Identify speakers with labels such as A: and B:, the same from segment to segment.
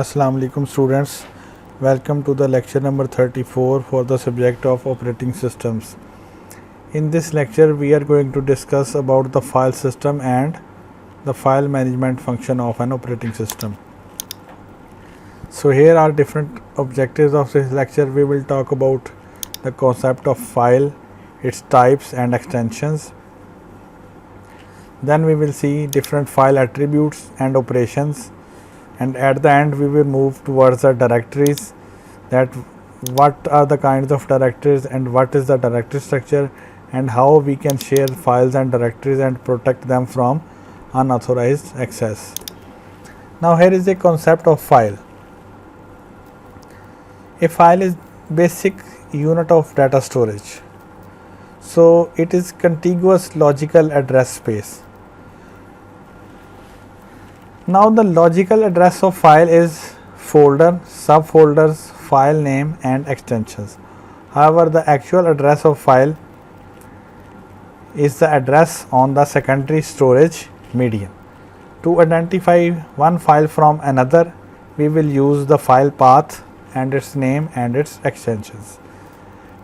A: Assalamu alaikum students, welcome to the lecture number 34 for the subject of operating systems. In this lecture we are going to discuss about the file system and the file management function of an operating system. So here are different objectives of this lecture. We will talk about the concept of file, its types and extensions. Then we will see different file attributes and operations, and at the end we will move towards the directories, that what are the kinds of directories and what is the directory structure and how we can share files and directories and protect them from unauthorized access. Now here is a concept of file. A file is basic unit of data storage. So it is contiguous logical address space. Now the logical address of file is folder, subfolders, file name and extensions. However, the actual address of file is the address on the secondary storage medium. To identify one file from another, we will use the file path and its name and its extensions.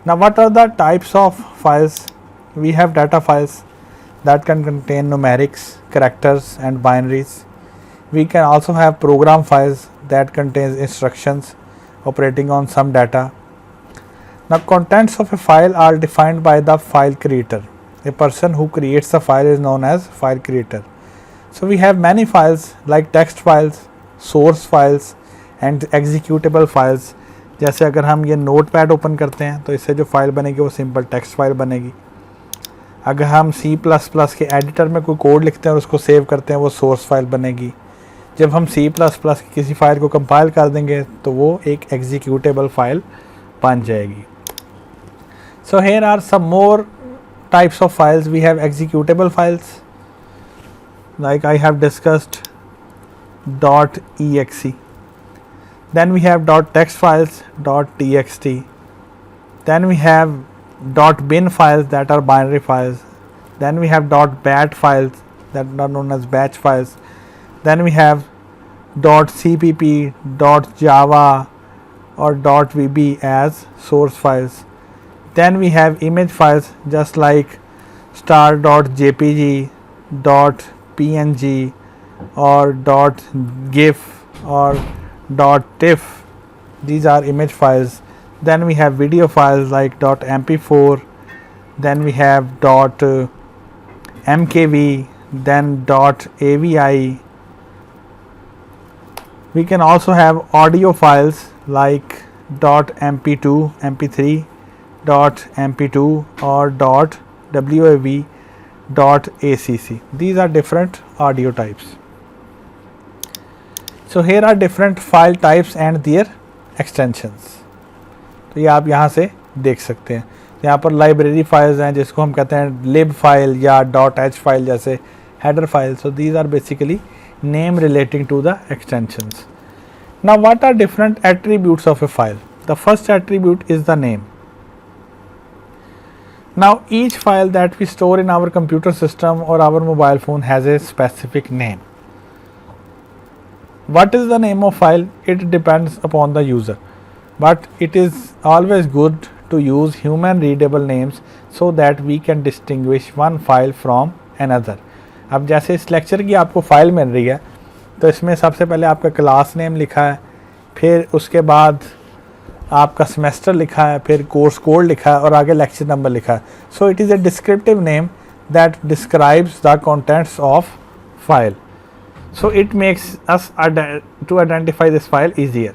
A: Now what are the types of files? We have data files that can contain numerics, characters and binaries. We can also have program files that contains instructions operating on some data. Now contents of a file are defined by the file creator. A person who creates the file is known as file creator. So we have many files like text files, source files and executable files. जैसे अगर हम ये notepad open करते हैं तो इससे जो file बनेगी वो सिंपल टेक्स्ट फाइल बनेगी. अगर हम C++ के एडिटर में कोई कोड लिखते हैं और उसको सेव करते हैं वो सोर्स फाइल बनेगी. जब हम C++ की किसी फाइल को कंपाइल कर देंगे तो वो एक एग्जीक्यूटेबल फाइल बन जाएगी. So here are some more types of files. We have executable files like I have discussed .exe. Then we have .text files, .txt. Then we have .bin files that are binary files. Then we have .bat files that are known as batch files. Then we have .cpp, .java or .vb as source files. Then we have image files just like star.jpg, .png or .gif or .tiff. These are image files. Then we have video files like .mp4. Then we have .mkv, then .avi. We can also have audio files like .mp2, mp3, .mp2 or .wav, .acc. These are different audio types. So here are different file types and their extensions. तो ये आप यहाँ से देख सकते हैं. यहाँ पर लाइब्रेरी फाइल्स हैं जिसको हम कहते हैं lib फाइल या .h फाइल जैसे header file. So these are basically name relating to the extensions. Now what are different attributes of a file? The first attribute is the name. Now each file that we store in our computer system or our mobile phone has a specific name. What is the name of file? It depends upon the user, but it is always good to use human readable names so that we can distinguish one file from another. अब जैसे इस lecture की आपको file मिल रही है तो इसमें सबसे पहले आपका क्लास नेम लिखा है, फिर उसके बाद आपका सेमेस्टर लिखा है, फिर कोर्स कोड लिखा है और आगे लेक्चर नंबर लिखा है. So it is a descriptive name that describes the contents of file. So it makes us to identify this file easier.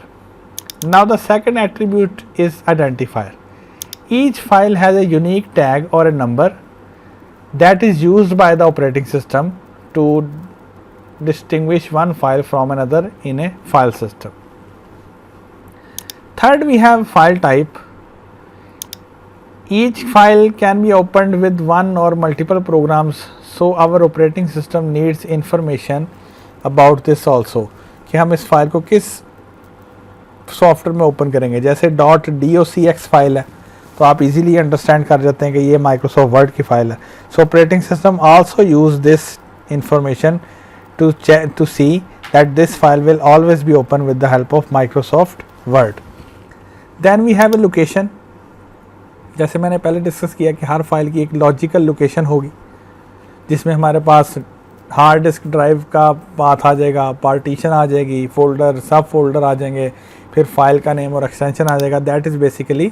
A: Now the second attribute is identifier. Each file has a unique tag or a number that is used by the operating system to distinguish one file from another in a file system. Third, we have file type. Each file can be opened with one or multiple programs, so our operating system needs information about this also कि हम इस file को किस software में open करेंगे. जैसे .docx file है तो आप इजीली अंडरस्टैंड कर जाते हैं कि ये माइक्रोसॉफ्ट वर्ड की फाइल है. सो operating system also use this information to see that this file will always be open with the help of Microsoft Word. Then we have a location. जैसे मैंने पहले डिस्कस किया कि हर फाइल की एक logical location होगी जिसमें हमारे पास हार्ड डिस्क ड्राइव का पाथ आ जाएगा, पार्टीशन आ जाएगी, फोल्डर सब फोल्डर आ जाएंगे, फिर फाइल का नेम और एक्सटेंशन आ जाएगा. That is basically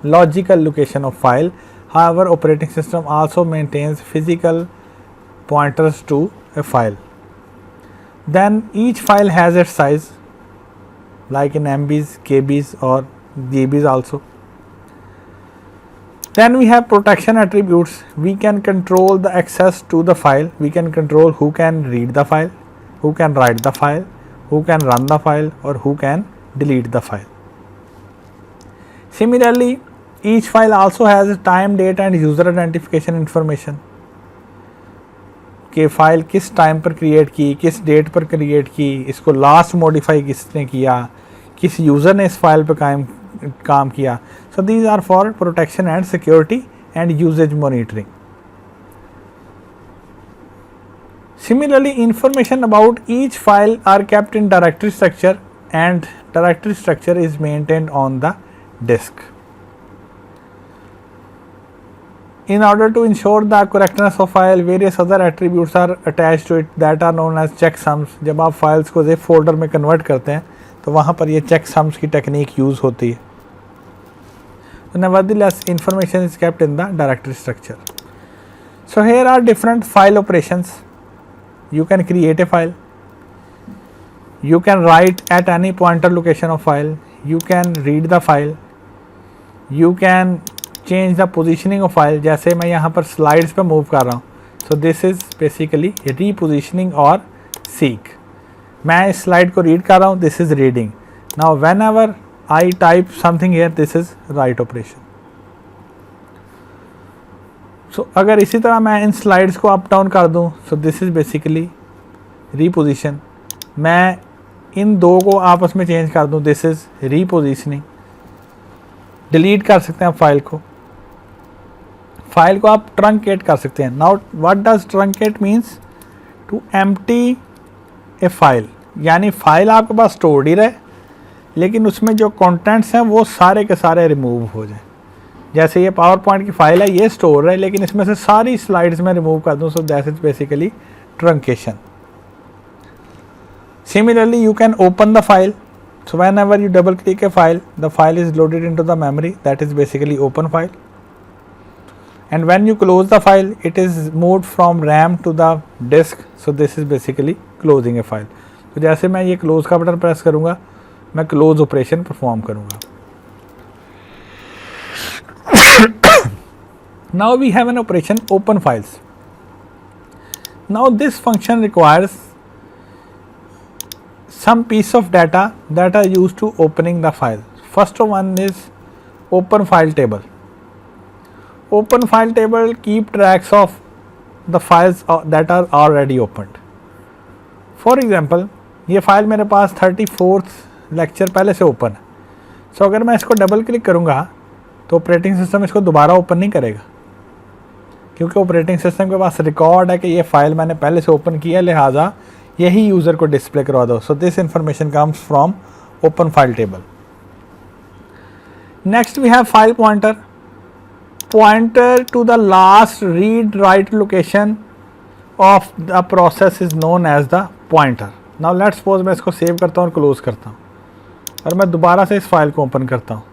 A: logical location of file. However operating system also maintains physical pointers to a file. Then each file has its size, like in MBs, KBs or GBs also. Then we have protection attributes. We can control the access to the file. We can control who can read the file, who can write the file, who can run the file, or who can delete the file. Similarly, each file also has a time, date and user identification information. कि file किस time पर create की, किस date पर create की, इसको last modify किसने किया, किस यूज़र ने इस फाइल पर काम किया. So these are for protection and security and usage monitoring. Similarly information about each file are kept in directory structure and directory structure is maintained on the disk. In order to ensure the correctness of file, various other attributes are attached to it that are known as checksums. जब आप files को zip folder में convert करते हैं तो वहाँ पर ये checksums की टेक्निक यूज़ होती है. Nevertheless, information is kept in the directory structure. So here are different file operations. You can create a file. You can write at any pointer location of file. You can read the file. You can change the positioning of file. जैसे मैं यहाँ पर slides पे move कर रहा हूँ. So this is basically repositioning और seek. मैं इस स्लाइड को रीड कर रहा हूँ, this is reading. Now whenever I type something here, this is write operation. So अगर इसी तरह मैं इन स्लाइड्स को अप डाउन कर दूँ, so this is basically reposition. मैं इन दो को आपस में चेंज कर दूँ, दिस इज़ रीपोजिशनिंग. डिलीट कर सकते हैं आप फाइल को. फाइल को आप ट्रंकेट कर सकते हैं. Now what does truncate means? To empty a file. यानी फाइल आपके पास स्टोर्ड ही रहे लेकिन उसमें जो कंटेंट्स हैं वो सारे के सारे रिमूव हो जाए. जैसे ये पावर पॉइंट की फाइल है, ये स्टोर है लेकिन इसमें से सारी स्लाइड्स में रिमूव कर दूँ. So that is basically truncation. Similarly you can open the file. So whenever you double click a file, the file is loaded into the memory. That is basically open file. And when you close the file, it is moved from RAM to the disk. So this is basically closing a file. तो जैसे मैं ये close का button press करूँगा, मैं close operation perform करूँगा. Now we have an operation open files. Now this function requires some piece of data that are used to opening the file. First one is open file table. Open file table keep tracks of the files that are already opened. For example, ये file मेरे पास 34th lecture पहले से open है. सो अगर मैं इसको double click करूँगा तो ऑपरेटिंग सिस्टम इसको दोबारा ओपन नहीं करेगा क्योंकि ऑपरेटिंग सिस्टम के पास रिकॉर्ड है कि ये फाइल मैंने पहले से ओपन किया, लिहाजा यही यूज़र को डिस्प्ले करवा दो. So this information comes from open file table. Next we have file pointer. Pointer to the last read write location of the process is known as the pointer. Now let's suppose मैं इसको save करता हूँ और close करता हूँ और मैं दोबारा से इस फाइल को ओपन करता हूँ.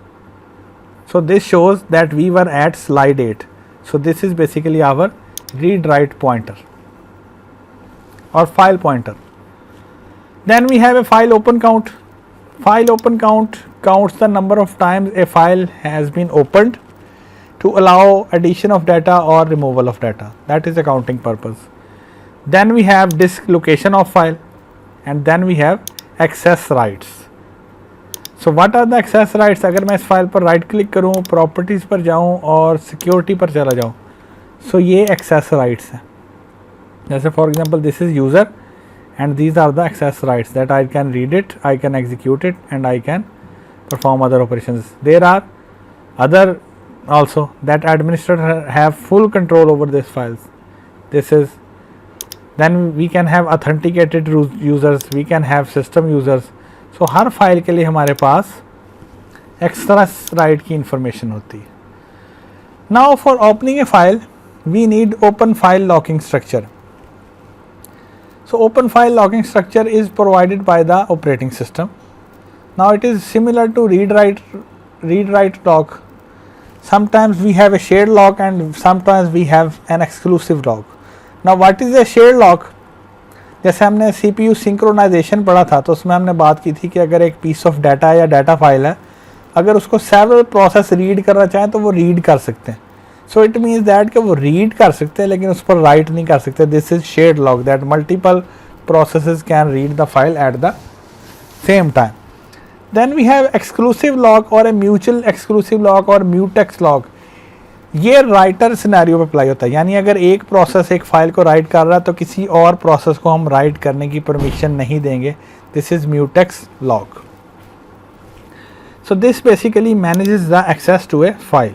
A: So this shows that we were at slide 8. So this is basically our read write pointer or file pointer. Then we have a file open count. File open count counts the number of times a file has been opened to allow addition of data or removal of data. That is the counting purpose. Then we have disk location of file and then we have access rights. So what are the access rights? अगर मैं इस file पर right click करूँ, properties पर जाऊँ और security पर चला जाऊँ, सो ये access rights हैं. जैसे for example this is user and these are the access rights that I can read it, I can execute it and I can perform other operations. There are other also that administrator have full control over these files. This is then we can have authenticated users, we can have system users. So her file के लिए हमारे पास extra right की information होती है. Now for opening A file we need open file locking structure. So open file locking structure is provided by the operating system. Now it is similar to read write lock. Sometimes we have a shared lock and sometimes we have an exclusive lock. Now what is a shared lock? जैसे हमने CPU synchronisation पढ़ा था तो उसमें हमने बात की थी कि अगर एक पीस ऑफ डाटा या डाटा फाइल है, अगर उसको सेवरल प्रोसेस रीड करना चाहें तो वो रीड कर सकते हैं. सो इट मीन्स दैट कि वो रीड कर सकते हैं लेकिन उस पर राइट नहीं कर सकते. This is shared lock that multiple processes can read the file at the same time. Then we have exclusive lock और ए म्यूचुअल एक्सक्लूसिव लॉक और म्यूटेक्स लॉक. ये राइटर सिनेरियो पे अप्लाई होता है, यानी अगर एक प्रोसेस एक फाइल को राइट कर रहा है तो किसी और प्रोसेस को हम राइट करने की परमिशन नहीं देंगे. This is mutex lock. So this basically manages the access to a file.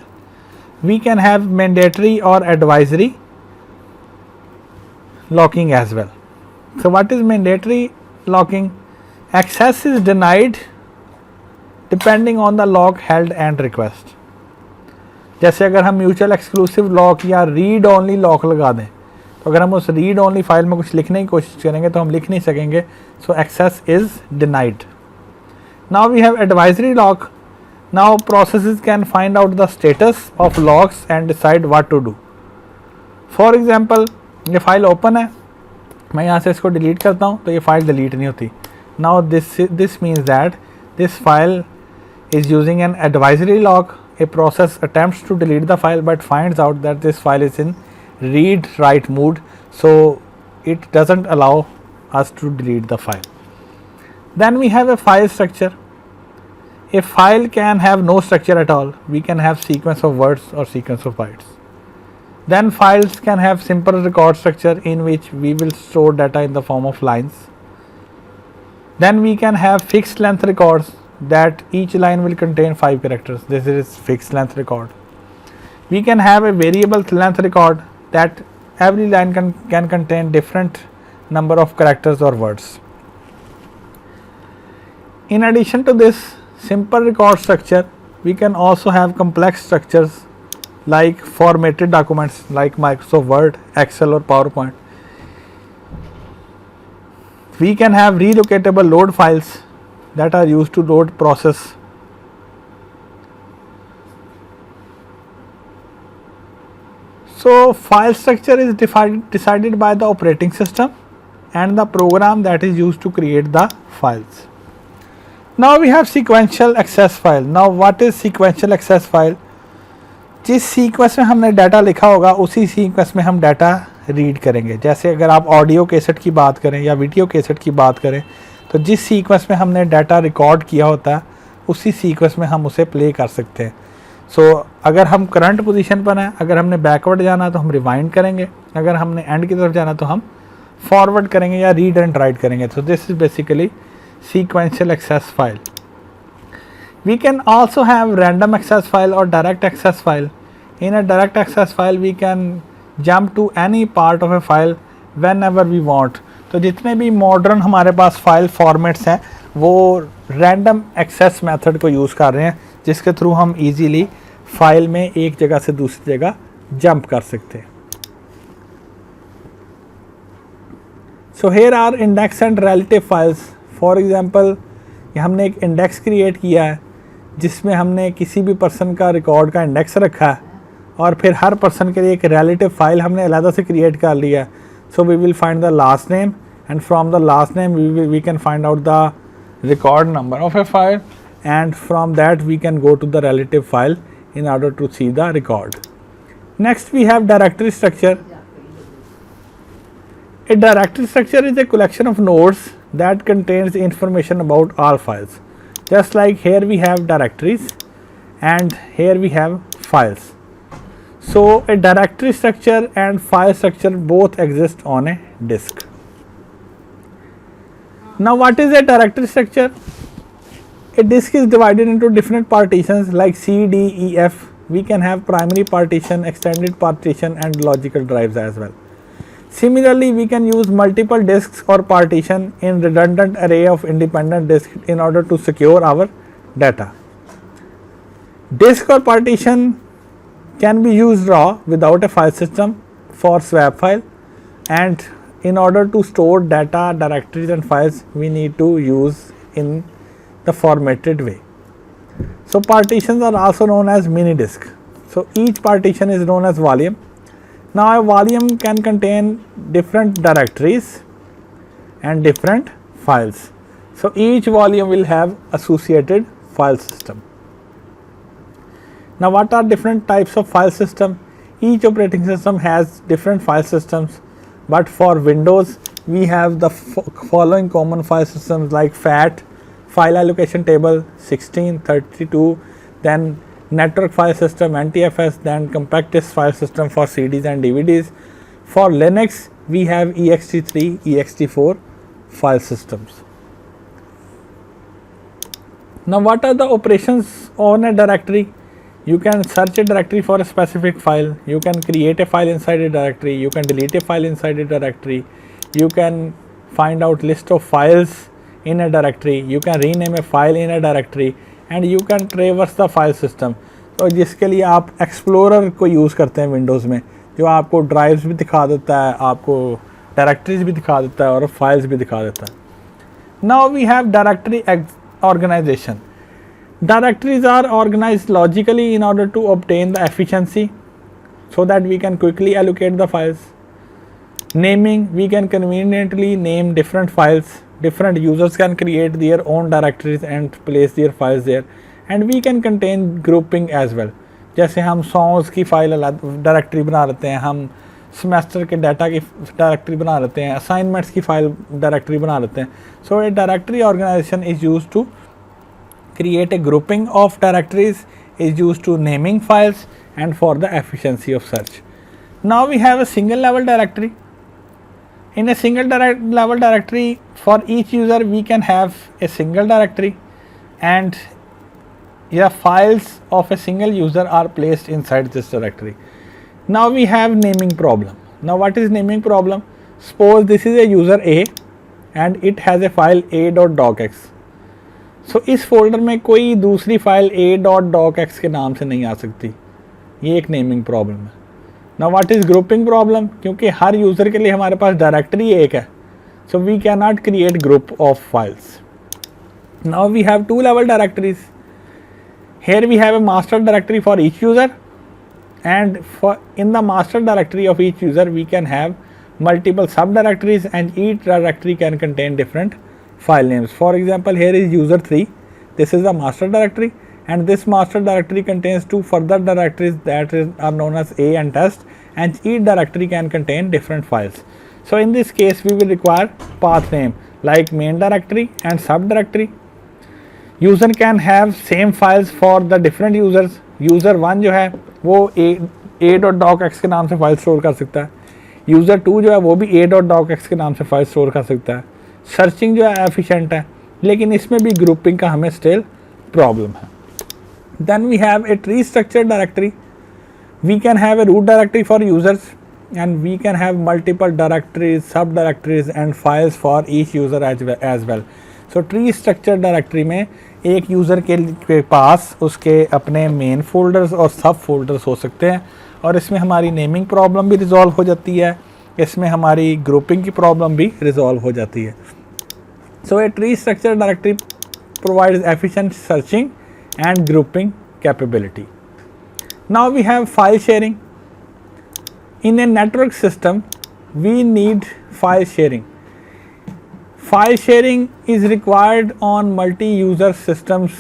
A: We can have mandatory or advisory locking as well. So what is mandatory locking? Access is denied depending on the lock held and request. जैसे अगर हम mutual exclusive lock या read only lock लगा दें तो अगर हम उस रीड ओनली फाइल में कुछ लिखने की कोशिश करेंगे तो हम लिख नहीं सकेंगे. So access is denied. Now we have advisory lock. Now processes can find out the status of locks and decide what to do. For example, ये फाइल ओपन है, मैं यहाँ से इसको डिलीट करता हूँ तो ये फाइल डिलीट नहीं होती. Now this means that this file is using an advisory lock. A process attempts to delete the file but finds out that this file is in read write mode, so it doesn't allow us to delete the file. Then we have a file structure. A file can have no structure at all. We can have sequence of words or sequence of bytes. Then files can have simple record structure in which we will store data in the form of lines. Then we can have fixed length records that each line will contain 5 characters. This is fixed length record. We can have a variable length record that every line can contain different number of characters or words. In addition to this simple record structure, we can also have complex structures like formatted documents like Microsoft Word, Excel or PowerPoint. We can have relocatable load files that are used to load process. So file structure is decided by the operating system and the program that is used to create the files. Now we have sequential access file. Now what is sequential access file? जिस sequence में हमने data लिखा होगा उसी sequence में हम data read करेंगे. जैसे अगर आप ऑडियो कैसेट की बात करें या वीडियो कैसेट की बात करें तो जिस सीक्वेंस में हमने डाटा रिकॉर्ड किया होता है उसी सीक्वेंस में हम उसे प्ले कर सकते हैं. सो अगर हम करंट पोजीशन पर हैं, अगर हमने बैकवर्ड जाना तो हम रिवाइंड करेंगे, अगर हमने एंड की तरफ जाना तो हम फॉरवर्ड करेंगे या रीड एंड राइट करेंगे. सो this is basically sequential access file. We can also have random access file or direct access file. In a direct access file we can jump to any part of a file whenever we want. तो जितने भी modern हमारे पास file formats हैं वो random access method को use कर रहे हैं जिसके थ्रू हम इजीली फाइल में एक जगह से दूसरी जगह जंप कर सकते हैं. So here are index and relative files. For example हमने एक इंडेक्स क्रिएट किया है जिसमें हमने किसी भी पर्सन का रिकॉर्ड का इंडेक्स रखा है और फिर हर पर्सन के लिए एक रिलेटिव फाइल हमने अलग से क्रिएट कर लिया. So we will find the last name and from the last name we can find out the record number of a file and from that we can go to the relative file in order to see the record. Next we have directory structure. A directory structure is a collection of nodes that contains information about all files. Just like here we have directories and here we have files. So a directory structure and file structure both exist on a disk. Now what is a directory structure? A disk is divided into different partitions like C, D, E, F. We can have primary partition, extended partition and logical drives as well. Similarly, we can use multiple disks or partition in redundant array of independent disks in order to secure our data. Disk or partition can be used raw without a file system for swap file, and in order to store data, directories and files, we need to use in the formatted way. So partitions are also known as mini disk. So each partition is known as volume. Now a volume can contain different directories and different files. So each volume will have associated file system. Now what are different types of file system? Each operating system has different file systems, but for Windows we have the following common file systems like FAT, file allocation table, 16, 32, then network file system, NTFS, then compact disk file system for CDs and DVDs. For Linux we have ext3, ext4 file systems. Now what are the operations on a directory? You can search a directory for a specific file, you can create a file inside a directory, you can delete a file inside a directory, you can find out list of files in a directory, you can rename a file in a directory, and you can traverse the file system. तो जिसके लिए आप explorer को use करते हैं Windows में, जो आपको ड्राइव्स भी दिखा देता है, आपको डायरेक्टरीज भी दिखा देता है और फाइल्स भी दिखा देता है. Now we have directory organization. Directories are organized logically in order to obtain the efficiency so that we can quickly allocate the files. Naming, we can conveniently name different files. Different users can create their own directories and place their files there, and we can contain grouping as well. जैसे हम songs की file directory बना लेते हैं, हम semester के data की directory बना लेते हैं, असाइनमेंट्स की फाइल डायरेक्टरी बना लेते हैं. So a directory organisation is used to create a grouping of directories, is used to naming files and for the efficiency of search. Now we have a single level directory. In a single level directory, for each user we can have a single directory, and the files of a single user are placed inside this directory. Now we have naming problem. Now what is naming problem? Suppose this is a user A and it has a file a.docx. सो इस folder में कोई दूसरी file a.docx के नाम से नहीं आ सकती. ये एक नेमिंग प्रॉब्लम है. Now what is grouping problem? क्योंकि हर यूज़र के लिए हमारे पास डायरेक्टरी एक है, so we can not create group of files. Now we have two level directories. Here we have a master directory for each user, and for in the master directory of each user we can have multiple subdirectories, and each directory can contain different file names. For example, here is user3, this is the master directory, and this master directory contains two further directories that are known as A and test, and each directory can contain different files. So in this case we will require path name like main directory and subdirectory. User can have same files for the different users. User 1 जो है वो a.docx के नाम से file store कर सकता है, user 2 जो है वो भी a.docx के नाम से फाइल स्टोर कर सकता है. सर्चिंग जो है एफिशिएंट है, लेकिन इसमें भी ग्रुपिंग का हमें स्टिल प्रॉब्लम है. Then we have a tree structure directory. We can have a root directory for users, and we can have multiple directories, sub directories and files for each user as well. So tree structure directory में एक user के पास उसके अपने main folders और सब folders हो सकते हैं, और इसमें हमारी नेमिंग प्रॉब्लम भी रिजॉल्व हो जाती है, इसमें हमारी ग्रुपिंग की प्रॉब्लम भी रिजॉल्व हो जाती है. So a tree structure directory provides efficient searching and grouping capability. Now we have file sharing. In a network system we need file sharing. File sharing is required on multi user systems.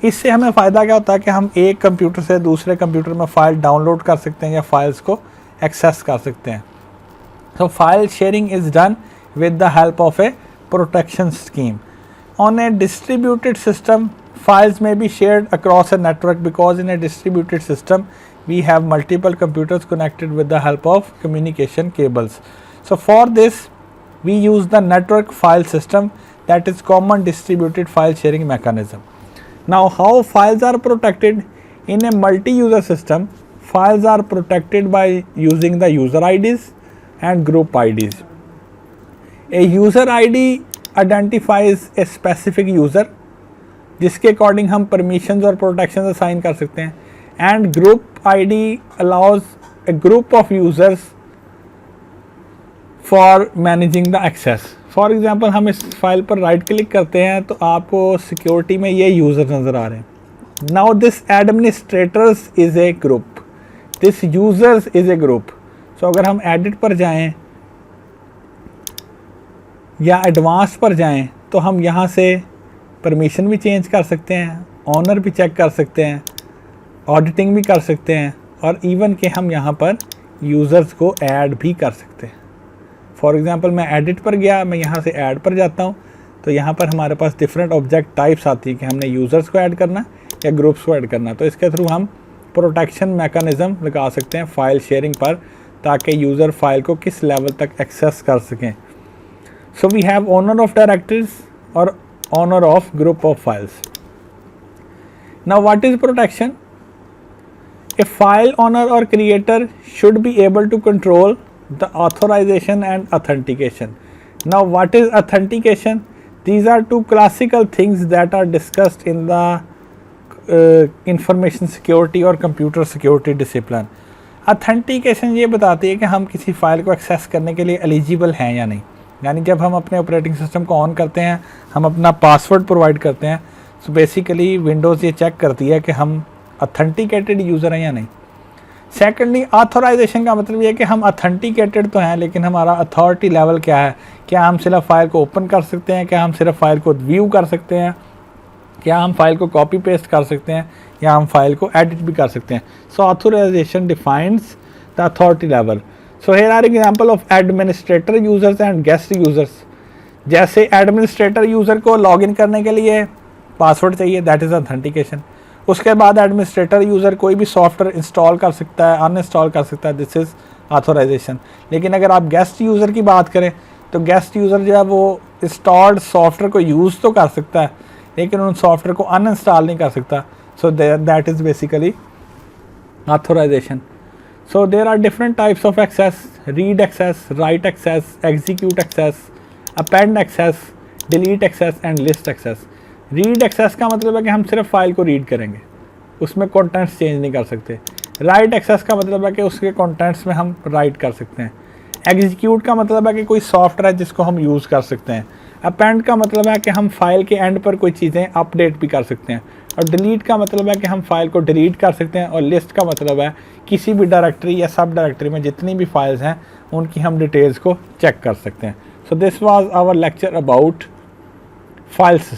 A: इससे हमें फ़ायदा क्या होता है कि हम एक computer से दूसरे कंप्यूटर में फ़ाइल डाउनलोड कर सकते हैं या फाइल्स को एक्सेस कर सकते हैं. So file sharing is done with the help of a protection scheme. On a distributed system files may be shared across a network, because in a distributed system we have multiple computers connected with the help of communication cables. So for this we use the network file system, that is common distributed file sharing mechanism. Now how files are protected? In a multi-user system, files are protected by using the user IDs, and group IDs. A user ID identifies a specific user जिसके according हम permissions और protection assign कर सकते हैं, and group ID allows a group of users for managing the access. For example हम इस file पर right click करते हैं तो आपको सिक्योरिटी में ये यूज़र नज़र आ रहे हैं. Now this administrators is a group, this users is a group. So अगर हम एडिट पर जाएं या एडवांस पर जाएं तो हम यहाँ से परमिशन भी चेंज कर सकते हैं, ऑनर भी चेक कर सकते हैं, ऑडिटिंग भी कर सकते हैं, और इवन के हम यहाँ पर यूज़र्स को ऐड भी कर सकते हैं. फॉर एग्ज़ाम्पल मैं एडिट पर गया, मैं यहाँ से ऐड पर जाता हूँ तो यहाँ पर हमारे पास डिफरेंट ऑब्जेक्ट टाइप्स आती है कि हमने यूज़र्स को ऐड करना या ग्रुप्स को ऐड करना. तो इसके थ्रू हम प्रोटेक्शन मैकेनिज़्म लगा सकते हैं फाइल शेयरिंग पर, ताकि यूज़र फाइल को किस लेवल तक एक्सेस कर सकें. So we have owner of directories और owner of group of files. Now what is protection? A file owner or creator should be able to control the authorization and authentication. Now what is authentication? These are two classical things that are discussed in the information security or computer security discipline. Authentication ये बताती है कि हम किसी file को access करने के लिए एलिजिबल हैं या नहीं. यानी जब हम अपने ऑपरेटिंग सिस्टम को ऑन करते हैं, हम अपना पासवर्ड प्रोवाइड करते हैं, सो बेसिकली विंडोज़ ये चेक करती है कि हम अथेंटिकेटेड यूज़र हैं या नहीं. सेकेंडली ऑथराइजेशन का मतलब ये है कि हम अथेंटिकेटेड तो हैं, लेकिन हमारा अथॉरिटी लेवल क्या है. क्या हम सिर्फ फाइल को ओपन कर सकते हैं, क्या हम सिर्फ फाइल को व्यू कर सकते हैं, क्या हम फाइल को कॉपी पेस्ट कर सकते हैं, या हम फाइल को एडिट भी कर सकते हैं. So authorization defines the authority level. So here are example of administrator users and guest users. जैसे एडमिनिस्ट्रेटर यूज़र को लॉगिन करने के लिए पासवर्ड चाहिए, दैट इज़ अथेंटिकेशन. उसके बाद एडमिनिस्ट्रेटर यूज़र कोई भी सॉफ्टवेयर इंस्टॉल कर सकता है, अनइंस्टॉल कर सकता है, दिस इज़ ऑथराइजेशन. लेकिन अगर आप गेस्ट यूज़र की बात करें तो गेस्ट यूज़र जो है वो इंस्टॉल्ड सॉफ्टवेयर को यूज़ तो कर सकता है, लेकिन उन सॉफ्टवेयर को अनइंस्टॉल नहीं कर सकता. So that is basically authorization. So there are different types of access: read access, write access, execute access, append access, delete access and list access. Read access का मतलब है कि हम सिर्फ फाइल को रीड करेंगे, उसमें कंटेंट्स चेंज नहीं कर सकते. राइट एक्सेस का मतलब है कि उसके कंटेंट्स में हम राइट कर सकते हैं. एग्जीक्यूट का मतलब है कि कोई सॉफ्टवेयर है जिसको हम यूज़ कर सकते हैं. अपेंड का मतलब है कि हम फाइल के एंड पर कोई चीज़ें अपडेट भी कर सकते हैं. और डिलीट का मतलब है कि हम फाइल को डिलीट कर सकते हैं. और लिस्ट का मतलब है किसी भी डायरेक्टरी या सब डायरेक्टरी में जितनी भी फाइल्स हैं उनकी हम डिटेल्स को चेक कर सकते हैं. So this was our lecture about file system.